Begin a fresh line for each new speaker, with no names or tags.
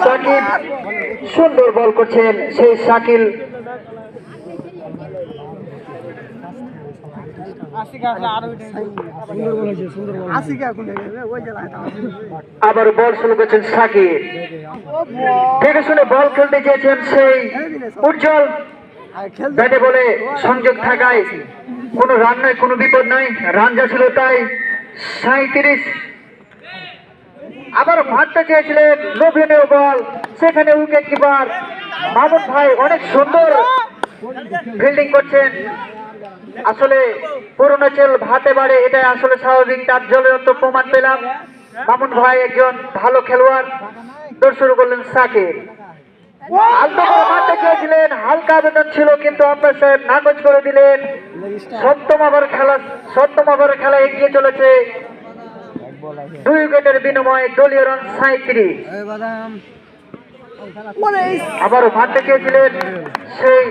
সাকিব সুন্দর বল করছেন, সেই শাকিল আবার বল শুরু করছেন সাকিব। দেখে শুনে বল খেলতে চেয়েছেন সেই উজ্জ্বল, ব্যাটে বলে সংযোগ থাকায় কোনো রান নয়, কোনো বিপদ নাই, রান যা ছিল তাই 37। আবার মারতে চেয়েছিলেন লোভনীয় বল, সেখানে উইকেট কিপার মামুন ভাই অনেক সুন্দর ফিল্ডিং করছেন। আসলে পুরনো চেল ভাতে বাড়ে, এটাই আসলে স্বাভাবিক, তার জ্বলন্ত প্রমাণ পেলাম। মামুন ভাই একজন ভালো খেলোয়াড়। দৌড় শুরু করলেন সাকিব, আলতো করে মারতে চেয়েছিলেন, হালকা আবেদন ছিল কিন্তু আম্পায়ার সাহেব নাকচ করে দিলেন। সপ্তম ওভারের খেলা এগিয়ে চলেছে 2 উইকেটের বিনিময়ে দলীয় রান 37। আবারও মারতে চেয়েছিলেন সেই